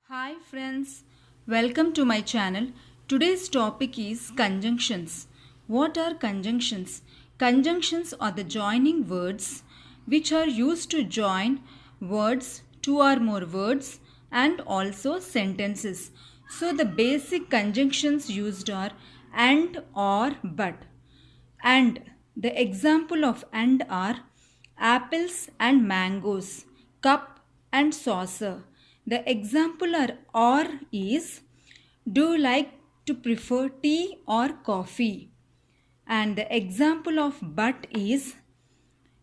Hi friends, welcome to my channel. Today's topic is conjunctions. What are conjunctions? Conjunctions are the joining words which are used to join words, two or more words, and also sentences. So the basic conjunctions used are and, or, but. And the example of and are apples and mangoes, cup and saucer. The example are or is do you like to prefer tea or coffee? And the example of but is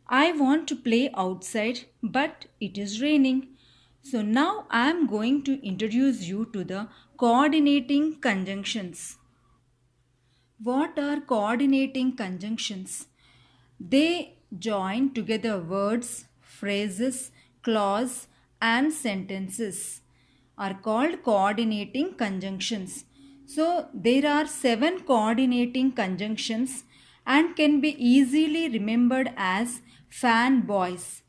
I want to play outside but it is raining. So now I am going to introduce you to the coordinating conjunctions. What are coordinating conjunctions? They join together words, phrases, clause, and sentences are called coordinating conjunctions. So there are 7 coordinating conjunctions and can be easily remembered as fanboys.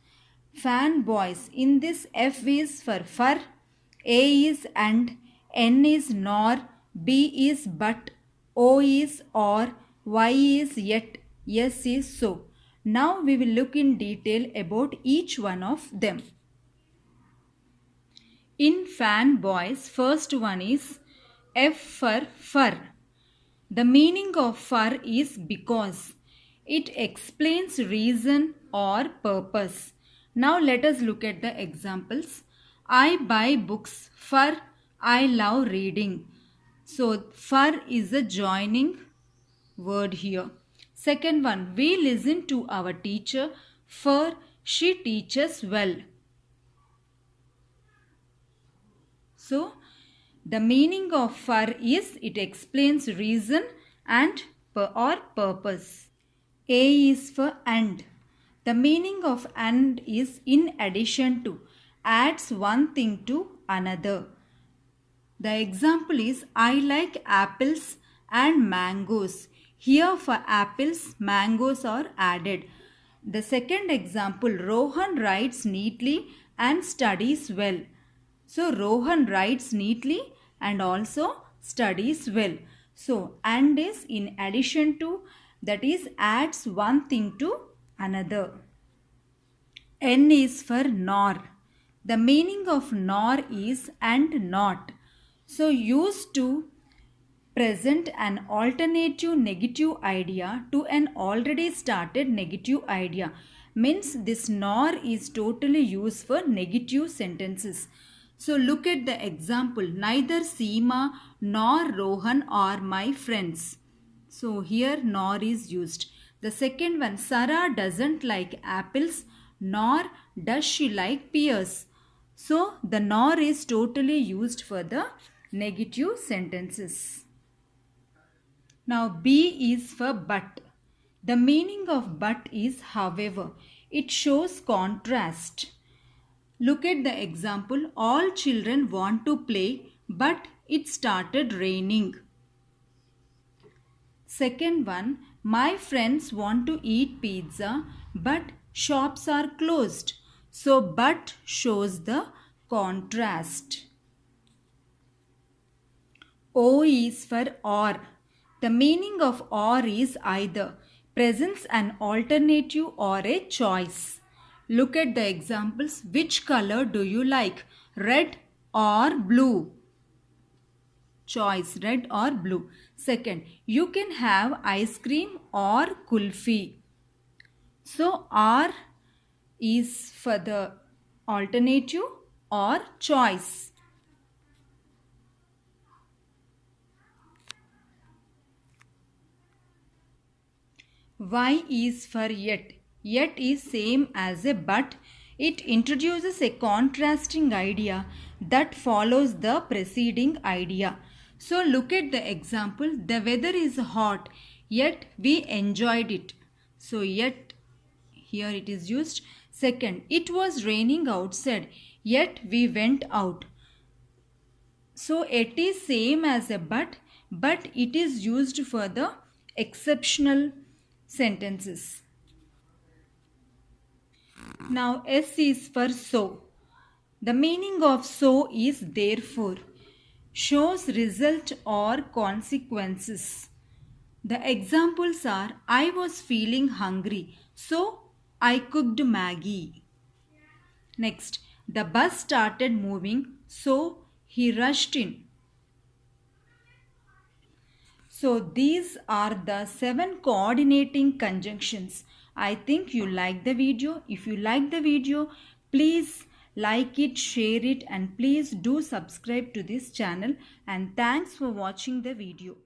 Fanboys. In this F is for, A is and, N is nor, B is but, O is or, Y is yet, S is so. Now we will look in detail about each one of them. In fanboys, first one is F for fur. The meaning of fur is because. It explains reason or purpose. Now let us look at the examples. I buy books for I love reading. So fur is a joining word here. Second one, we listen to our teacher for she teaches well. So the meaning of for is it explains reason and or purpose. A is for and. The meaning of and is in addition to, adds one thing to another. The example is I like apples and mangoes. Here for apples, mangoes are added. The second example, Rohan writes neatly and studies well. So Rohan writes neatly and also studies well. So and is in addition to, that is adds one thing to another. N is for nor. The meaning of nor is and not. So used to present an alternative negative idea to an already started negative idea. Means this nor is totally used for negative sentences. So look at the example. Neither Seema nor Rohan are my friends. So here nor is used. The second one, Sarah doesn't like apples nor does she like pears. So the nor is totally used for the negative sentences. Now B is for but. The meaning of but is however. It shows contrast. Look at the example. All children want to play but it started raining. Second one, my friends want to eat pizza but shops are closed. So but shows the contrast. O is for or. The meaning of or is either presents an alternative or a choice. Look at the examples. Which color do you like? Red or blue? Choice red or blue. Second, you can have ice cream or kulfi. So or is for the alternative or choice. Y is for yet. Yet is same as a but. It introduces a contrasting idea that follows the preceding idea. So look at the example. The weather is hot, yet we enjoyed it. So yet here it is used. Second, it was raining outside, yet we went out. So it is same as a but it is used for the exceptional sentences. Now S is for so. The meaning of so is therefore. Shows result or consequences. The examples are I was feeling hungry, so I cooked Maggie. Next, the bus started moving, so he rushed in. So these are the 7 coordinating conjunctions. I think you like the video. If you like the video, please like it, share it, and please do subscribe to this channel. And thanks for watching the video.